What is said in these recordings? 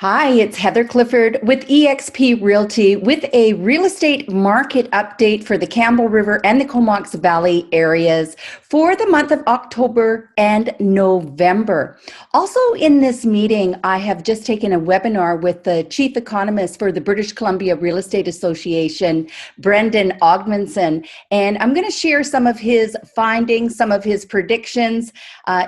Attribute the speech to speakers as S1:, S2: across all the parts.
S1: Hi, it's Heather Clifford with eXp Realty with a real estate market update for the Campbell River and the Comox Valley areas for the month of October and November. Also in this meeting, I have just taken a webinar with the Chief Economist for the British Columbia Real Estate Association, Brendan Ogmanson, and I'm going to share some of his findings, some of his predictions.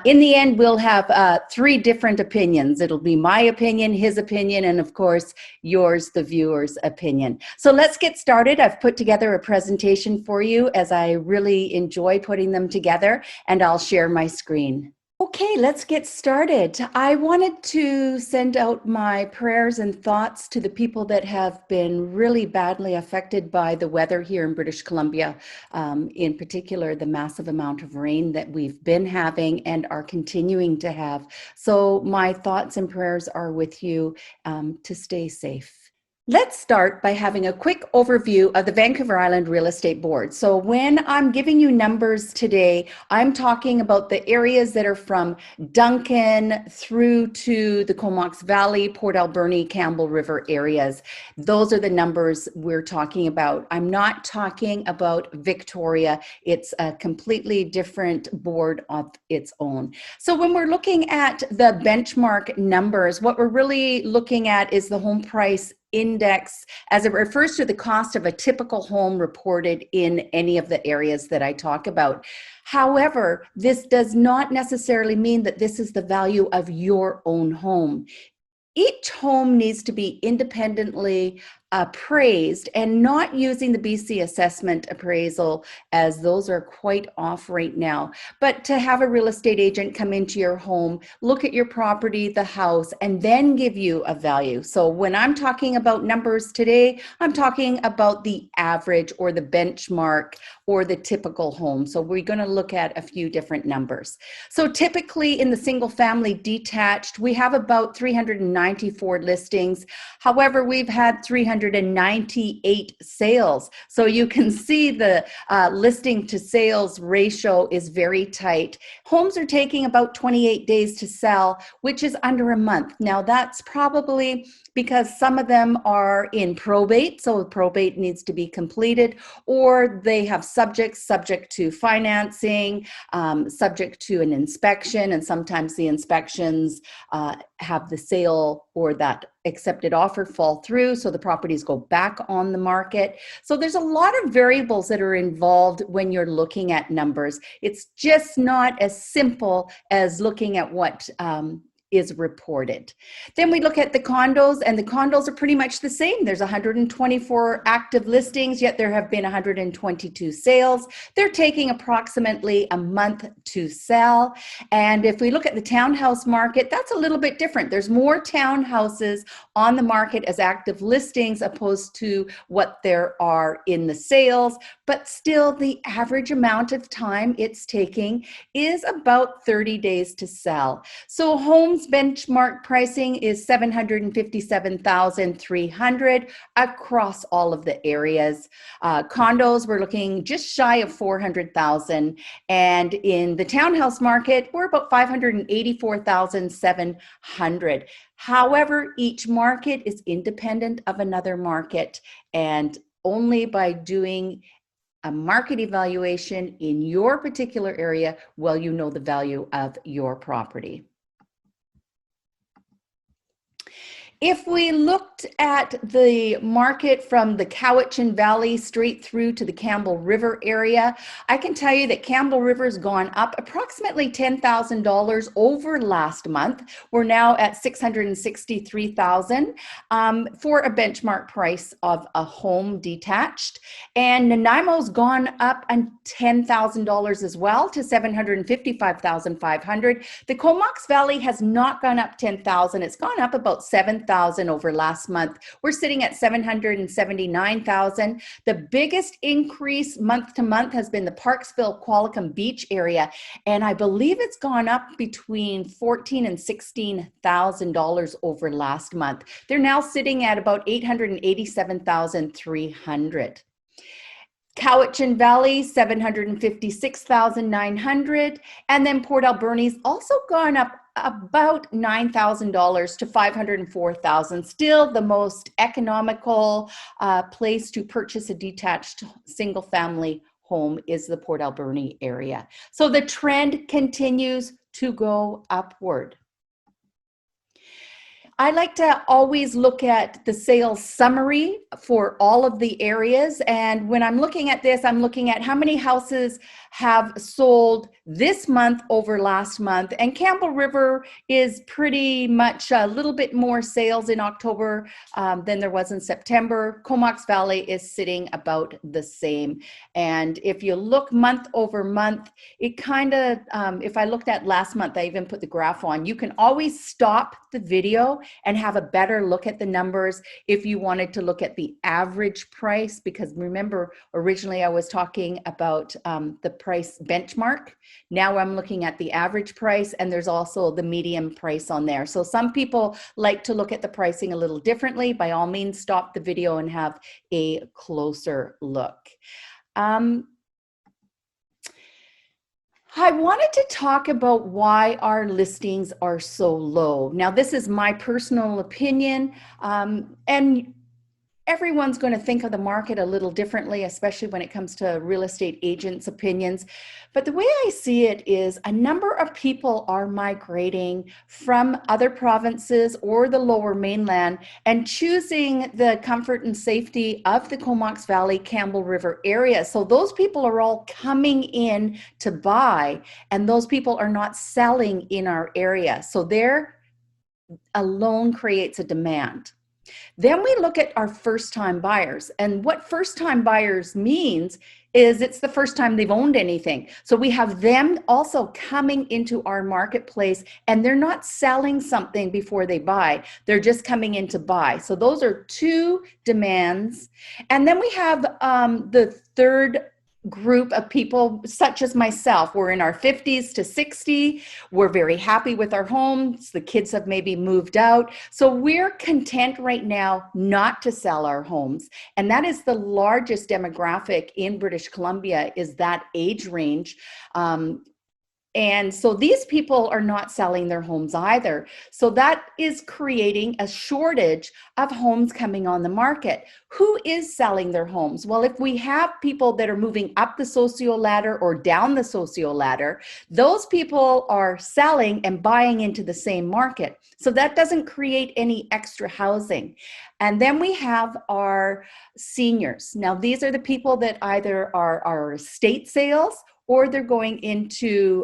S1: In the end, we'll have three different opinions. It'll be my opinion, his opinion, and of course, yours, the viewer's opinion. So let's get started. I've put together a presentation for you as I really enjoy putting them together, and I'll share my screen. Okay, let's get started. I wanted to send out my prayers and thoughts to the people that have been really badly affected by the weather here in British Columbia, in particular, the massive amount of rain that we've been having and are continuing to have. So my thoughts and prayers are with you to stay safe. Let's start by having a quick overview of the Vancouver Island Real Estate Board. So when I'm giving you numbers today, I'm talking about the areas that are from Duncan through to the Comox Valley, Port Alberni, Campbell River areas. Those are the numbers we're talking about. I'm not talking about Victoria. It's a completely different board of its own. So when we're looking at the benchmark numbers, what we're really looking at is the home price index as it refers to the cost of a typical home reported in any of the areas that I talk about. However, this does not necessarily mean that this is the value of your own home. Each home needs to be independently appraised and not using the BC assessment appraisal, as those are quite off right now, but to have a real estate agent come into your home, look at your property, the house, and then give you a value. So when I'm talking about numbers today, I'm talking about the average or the benchmark or the typical home. So we're going to look at a few different numbers. So typically in the single family detached, we have about 394 listings. However, we've had 398 sales. So you can see the listing to sales ratio is very tight. Homes are taking about 28 days to sell, which is under a month. Now that's probably because some of them are in probate, so probate needs to be completed, or they have subject to financing, subject to an inspection, and sometimes the inspections have the sale or that accepted offer fall through, so the properties go back on the market. So there's a lot of variables that are involved when you're looking at numbers. It's just not as simple as looking at what is reported. Then we look at the condos, and the condos are pretty much the same. There's 124 active listings, yet there have been 122 sales. They're taking approximately a month to sell. And if we look at the townhouse market, that's a little bit different. There's more townhouses on the market as active listings opposed to what there are in the sales, but still the average amount of time it's taking is about 30 days to sell. So homes benchmark pricing is $757,300 across all of the areas. Condos, we're looking just shy of $400,000, and in the townhouse market, we're about $584,700. However, each market is independent of another market, and only by doing a market evaluation in your particular area will you know the value of your property. If we looked at the market from the Cowichan Valley straight through to the Campbell River area, I can tell you that Campbell River has gone up approximately $10,000 over last month. We're now at $663,000 for a benchmark price of a home detached. And Nanaimo's gone up $10,000 as well to $755,500. The Comox Valley has not gone up $10,000. It's gone up about $7,000 over last month. We're sitting at $779,000. The biggest increase month to month has been the Parksville Qualicum Beach area, and I believe it's gone up between $14,000 and $16,000 over last month. They're now sitting at about $887,300. Cowichan Valley, $756,900, and then Port Alberni's also gone up about $9,000 to $504,000. Still the most economical place to purchase a detached single family home is the Port Alberni area. So the trend continues to go upward. I like to always look at the sales summary for all of the areas. And when I'm looking at this, I'm looking at how many houses have sold this month over last month. And Campbell River is pretty much a little bit more sales in October than there was in September. Comox Valley is sitting about the same. And if you look month over month, it kind of, if I looked at last month, I even put the graph on, you can always stop the video and have a better look at the numbers if you wanted to look at the average price, because remember, originally I was talking about the price benchmark. Now I'm looking at the average price, and there's also the median price on there. So some people like to look at the pricing a little differently. By all means, stop the video and have a closer look. I wanted to talk about why our listings are so low. Now, this is my personal opinion, and everyone's going to think of the market a little differently, especially when it comes to real estate agents' opinions. But the way I see it is a number of people are migrating from other provinces or the lower mainland and choosing the comfort and safety of the Comox Valley Campbell River area. So those people are all coming in to buy, and those people are not selling in our area. So there alone creates a demand. Then we look at our first-time buyers, and what first-time buyers means is it's the first time they've owned anything. So we have them also coming into our marketplace, and they're not selling something before they buy. They're just coming in to buy. So those are two demands. And then we have the third group of people such as myself. We're in our 50s to 60. We're very happy with our homes. The kids have maybe moved out. So we're content right now not to sell our homes. And that is the largest demographic in British Columbia, is that age range. And so these people are not selling their homes either. So that is creating a shortage of homes coming on the market. Who is selling their homes? Well, if we have people that are moving up the socio ladder or down the socio ladder, those people are selling and buying into the same market. So that doesn't create any extra housing. And then we have our seniors. Now, these are the people that either are our estate sales, or they're going into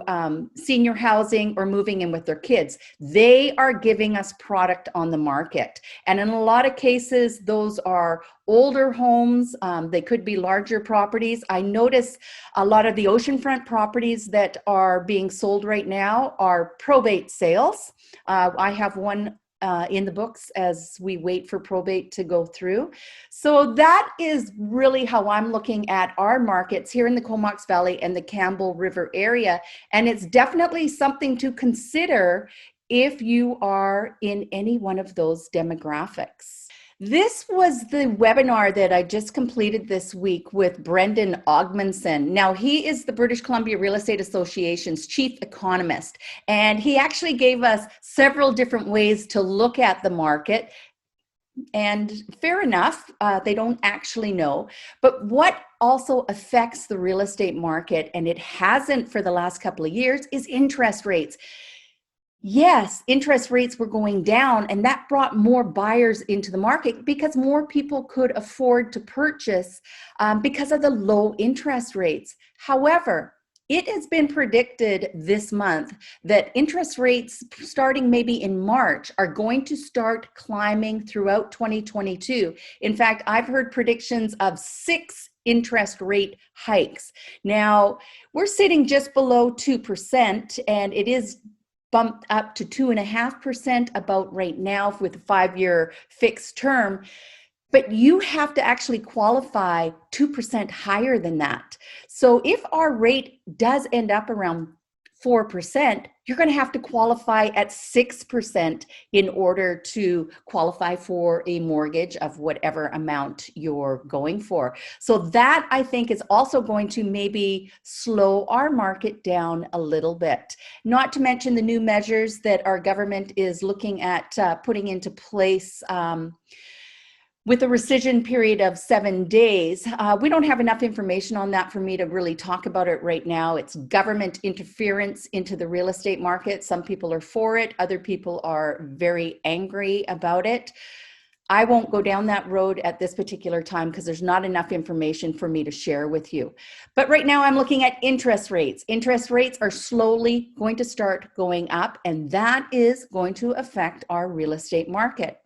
S1: senior housing or moving in with their kids. They are giving us product on the market. And in a lot of cases, those are older homes. They could be larger properties. I notice a lot of the oceanfront properties that are being sold right now are probate sales. I have one in the books as we wait for probate to go through. So that is really how I'm looking at our markets here in the Comox Valley and the Campbell River area. And it's definitely something to consider if you are in any one of those demographics. This was the webinar that I just completed this week with Brendan Ogmanson. Now, he is the British Columbia Real Estate Association's chief economist, and he actually gave us several different ways to look at the market. And fair enough, they don't actually know. But what also affects the real estate market, and it hasn't for the last couple of years, is interest rates. Yes, interest rates were going down, and that brought more buyers into the market because more people could afford to purchase because of the low interest rates. However, it has been predicted this month that interest rates starting maybe in March are going to start climbing throughout 2022. In fact, I've heard predictions of 6 interest rate hikes. Now, we're sitting just below 2%, and it is bumped up to 2.5% about right now with a 5-year fixed term. But you have to actually qualify 2% higher than that. So if our rate does end up around 4%, you're going to have to qualify at 6% in order to qualify for a mortgage of whatever amount you're going for. So that, I think, is also going to maybe slow our market down a little bit. Not to mention the new measures that our government is looking at putting into place with a rescission period of 7 days. We don't have enough information on that for me to really talk about it right now. It's government interference into the real estate market. Some people are for it. Other people are very angry about it. I won't go down that road at this particular time because there's not enough information for me to share with you. But right now I'm looking at interest rates. Interest rates are slowly going to start going up, and that is going to affect our real estate market.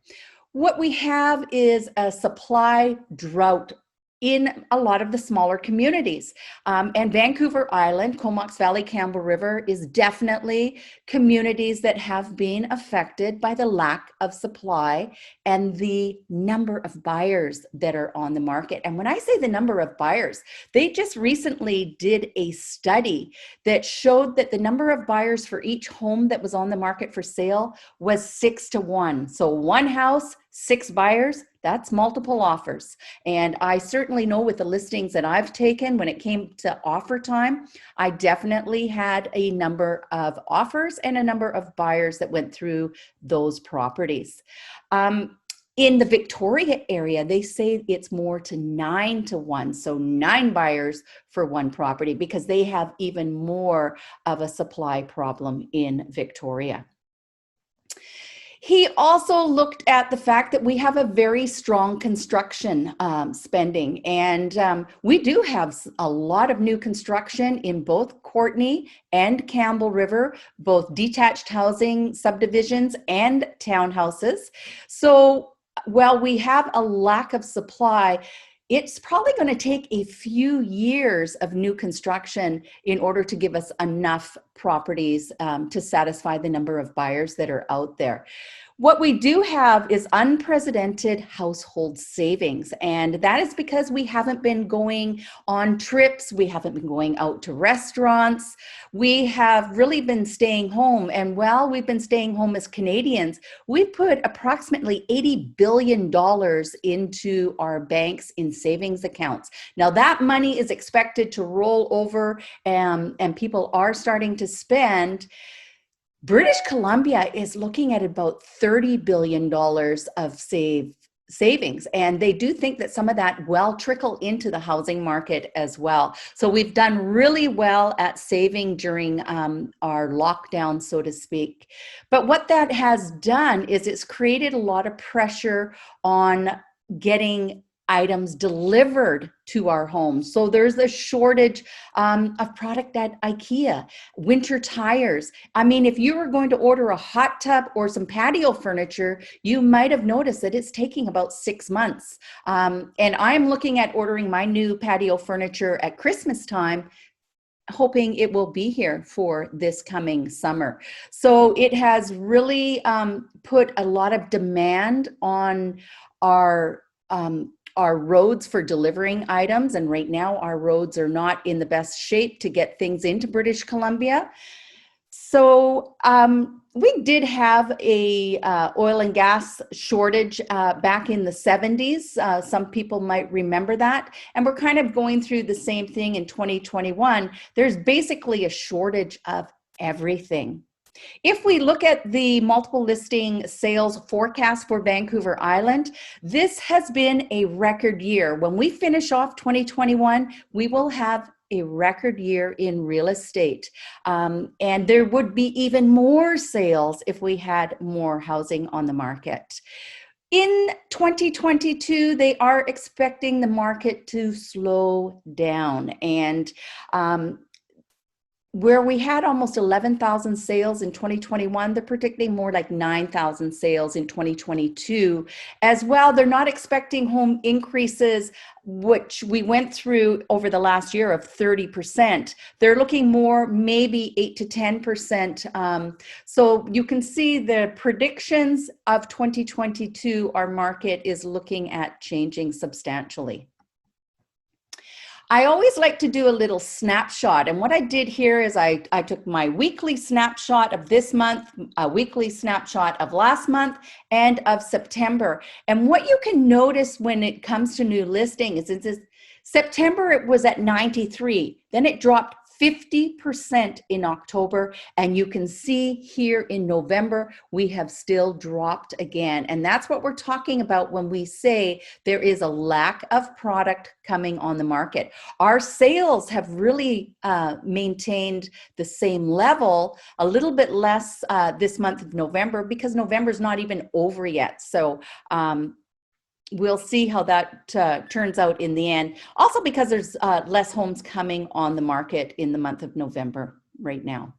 S1: What we have is a supply drought in a lot of the smaller communities. And Vancouver Island, Comox Valley Campbell River is definitely communities that have been affected by the lack of supply and the number of buyers that are on the market. And when I say the number of buyers, they just recently did a study that showed that the number of buyers for each home that was on the market for sale was 6 to 1. So one house, 6 buyers, that's multiple offers. And I certainly know with the listings that I've taken, when it came to offer time, I definitely had a number of offers and a number of buyers that went through those properties. In the Victoria area, they say it's more to 9 to 1, so 9 buyers for one property because they have even more of a supply problem in Victoria. He also looked at the fact that we have a very strong construction spending, and we do have a lot of new construction in both Courtenay and Campbell River, both detached housing subdivisions and townhouses. So while we have a lack of supply, it's probably going to take a few years of new construction in order to give us enough properties to satisfy the number of buyers that are out there. What we do have is unprecedented household savings, and that is because we haven't been going on trips, we haven't been going out to restaurants, we have really been staying home. And while we've been staying home as Canadians, we put approximately $80 billion into our banks in savings accounts. Now that money is expected to roll over, and people are starting to spend. British Columbia is looking at about $30 billion of savings, and they do think that some of that will trickle into the housing market as well. So we've done really well at saving during our lockdown, so to speak. But what that has done is it's created a lot of pressure on getting items delivered to our homes. So there's a shortage of product at IKEA, winter tires. I mean, if you were going to order a hot tub or some patio furniture, you might have noticed that it's taking about 6 months. And I'm looking at ordering my new patio furniture at Christmas time, hoping it will be here for this coming summer. So it has really put a lot of demand on our roads for delivering items, and right now our roads are not in the best shape to get things into British Columbia. So we did have a oil and gas shortage back in the 70s. Some people might remember that, and we're kind of going through the same thing in 2021. There's basically a shortage of everything. If we look at the multiple listing sales forecast for Vancouver Island, this has been a record year. When we finish off 2021, we will have a record year in real estate. And there would be even more sales if we had more housing on the market. In 2022, they are expecting the market to slow down, and where we had almost 11,000 sales in 2021, they're predicting more like 9,000 sales in 2022 as well. They're not expecting home increases, which we went through over the last year, of 30%. They're looking more maybe 8 to 10%. So you can see the predictions of 2022, our market is looking at changing substantially. I always like to do a little snapshot. And what I did here is I took my weekly snapshot of this month, a weekly snapshot of last month, and of September. And what you can notice when it comes to new listings is September, it was at 93. Then it dropped 50% in October, and you can see here in November we have still dropped again. And that's what we're talking about when we say there is a lack of product coming on the market. Our sales have really maintained the same level, a little bit less this month of November, because November's not even over yet. So we'll see how that turns out in the end. Also because there's less homes coming on the market in the month of November right now.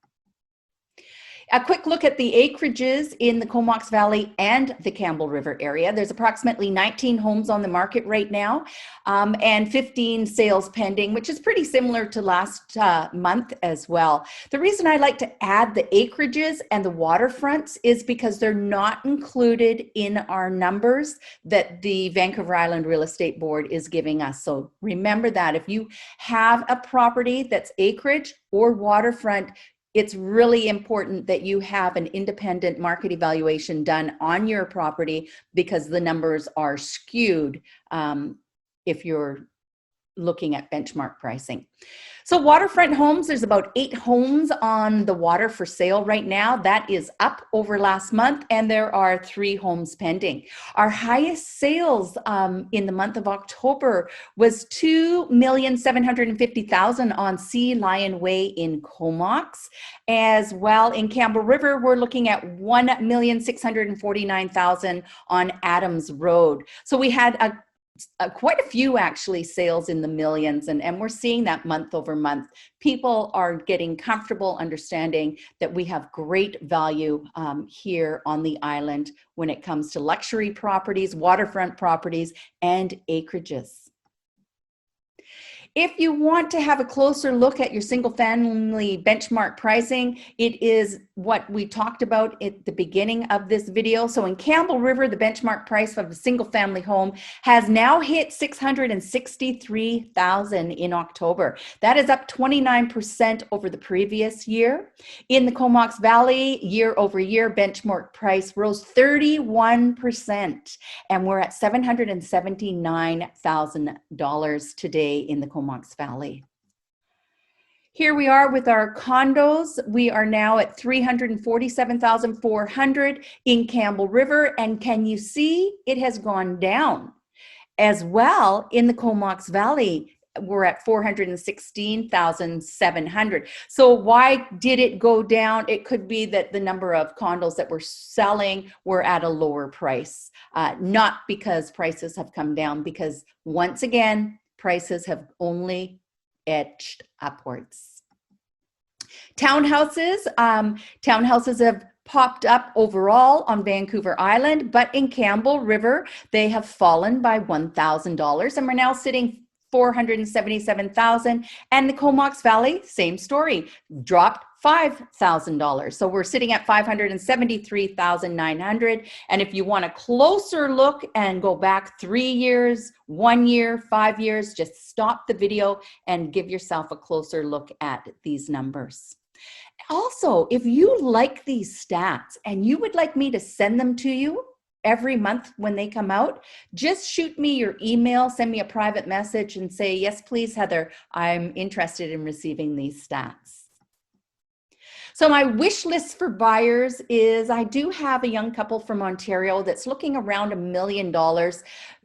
S1: A quick look at the acreages in the Comox Valley and the Campbell River area. There's approximately 19 homes on the market right now, and 15 sales pending, which is pretty similar to last month as well. The reason I like to add the acreages and the waterfronts is because they're not included in our numbers that the Vancouver Island Real Estate Board is giving us. So remember that if you have a property that's acreage or waterfront, it's really important that you have an independent market evaluation done on your property, because the numbers are skewed if you're looking at benchmark pricing. So waterfront homes, there's about 8 homes on the water for sale right now. That is up over last month, and there are 3 homes pending. Our highest sales in the month of October was $2,750,000 on Sea Lion Way in Comox. As well, in Campbell River, we're looking at $1,649,000 on Adams Road. So we had quite a few actually sales in the millions, and we're seeing that month over month. People are getting comfortable understanding that we have great value here on the island when it comes to luxury properties, waterfront properties, and acreages. If you want to have a closer look at your single family benchmark pricing, it is what we talked about at the beginning of this video. So in Campbell River, the benchmark price of a single family home has now hit $663,000 in October. That is up 29% over the previous year. In the Comox Valley, year over year, benchmark price rose 31%, and we're at $779,000 today in the Comox Valley. Here we are with our condos. We are now at $347,400 in Campbell River, and can you see it has gone down as well in the Comox Valley? We're at $416,700. So why did it go down? It could be that the number of condos that we're selling were at a lower price, not because prices have come down, because once again, prices have only edged upwards. Townhouses, townhouses have popped up overall on Vancouver Island, but in Campbell River, they have fallen by $1,000, and we're now sitting $477,000, and the Comox Valley, same story, dropped $5,000. So we're sitting at $573,900. And if you want a closer look and go back 3 years, 1 year, 5 years, just stop the video and give yourself a closer look at these numbers. Also, if you like these stats and you would like me to send them to you every month when they come out, just shoot me your email, send me a private message and say, yes, please, Heather, I'm interested in receiving these stats. So my wish list for buyers is I do have a young couple from Ontario that's looking around $1 million,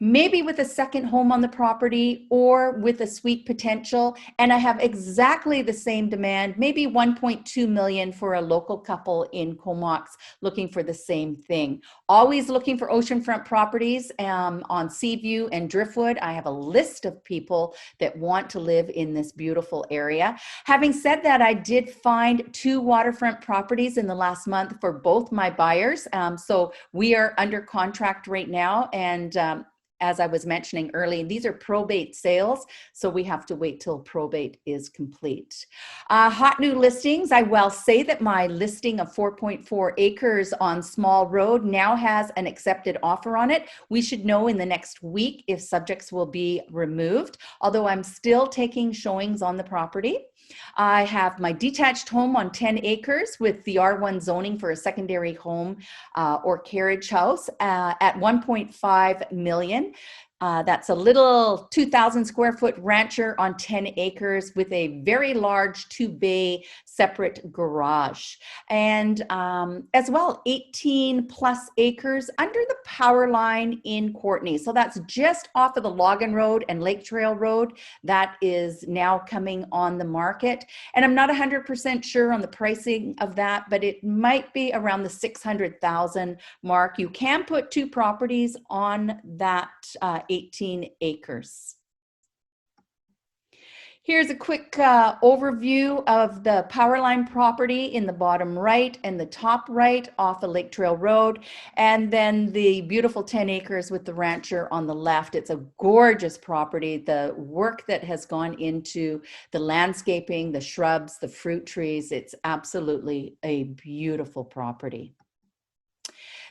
S1: maybe with a second home on the property or with a suite potential. And I have exactly the same demand, maybe 1.2 million for a local couple in Comox looking for the same thing. Always looking for oceanfront properties on Seaview and Driftwood. I have a list of people that want to live in this beautiful area. Having said that, I did find 2 waterfront properties in the last month for both my buyers. So we are under contract right now, and as I was mentioning earlier, these are probate sales, so we have to wait till probate is complete. Hot new listings. I will say that my listing of 4.4 acres on Small Road now has an accepted offer on it. We should know in the next week if subjects will be removed, although I'm still taking showings on the property. I have my detached home on 10 acres with the R1 zoning for a secondary home or carriage house at 1.5 million. That's a little 2,000 square foot rancher on 10 acres with a very large 2-bay separate garage. And as well, 18 plus acres under the Powerline in Courtenay. So that's just off of the Logan Road and Lake Trail Road. That is now coming on the market. And I'm not 100% sure on the pricing of that, but it might be around the 600,000 mark. You can put 2 properties on that 18 acres. Here's a quick overview of the Powerline property in the bottom right and the top right off of Lake Trail Road, and then the beautiful 10 acres with the rancher on the left. It's a gorgeous property. The work that has gone into the landscaping, the shrubs, the fruit trees, it's absolutely a beautiful property.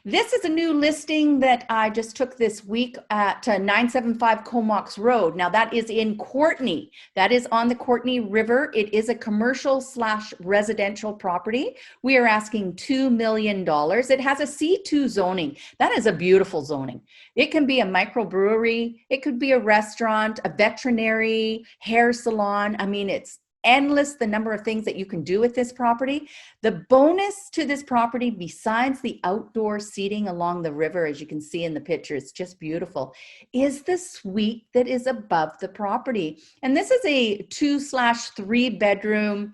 S1: This is a new listing that I just took this week at 975 Comox Road. Now that is in Courtenay. That is on the Courtenay River. It is a commercial/residential property. We are asking $2 million. It has a C2 zoning. That is a beautiful zoning. It can be a microbrewery. It could be a restaurant, a veterinary, hair salon. I mean, it's endless the number of things that you can do with this property. The bonus to this property, besides the outdoor seating along the river, as you can see in the picture, it's just beautiful, is the suite that is above the property. And this is a 2/3 bedroom,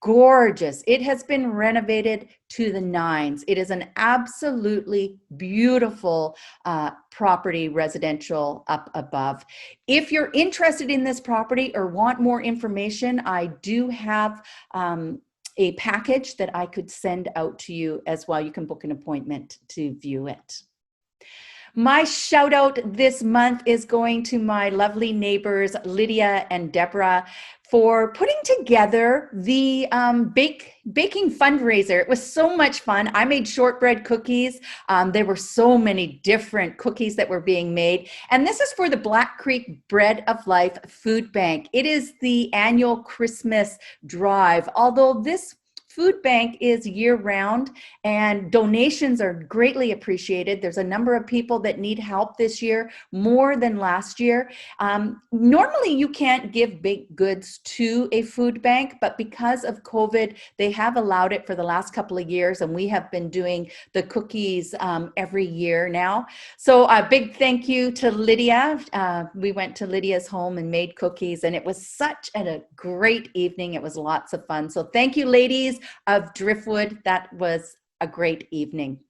S1: gorgeous. It has been renovated to the nines. It is an absolutely beautiful property, residential up above. If you're interested in this property or want more information, I do have a package that I could send out to you as well. You can book an appointment to view it. My shout out this month is going to my lovely neighbors, Lydia and Deborah, for putting together the baking fundraiser. It was so much fun. I made shortbread cookies. There were so many different cookies that were being made. And this is for the Black Creek Bread of Life Food Bank. It is the annual Christmas drive, although this food bank is year-round and donations are greatly appreciated. There's a number of people that need help this year, more than last year. Normally you can't give baked goods to a food bank, but because of COVID, they have allowed it for the last couple of years, and we have been doing the cookies every year now. So a big thank you to Lydia. We went to Lydia's home and made cookies, and it was such a great evening. It was lots of fun. So thank you, ladies of Driftwood. That was a great evening.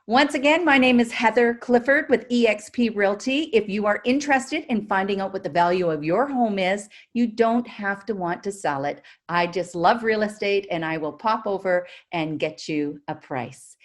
S1: Once again, my name is Heather Clifford with eXp Realty. If you are interested in finding out what the value of your home is, you don't have to want to sell it. I just love real estate, and I will pop over and get you a price.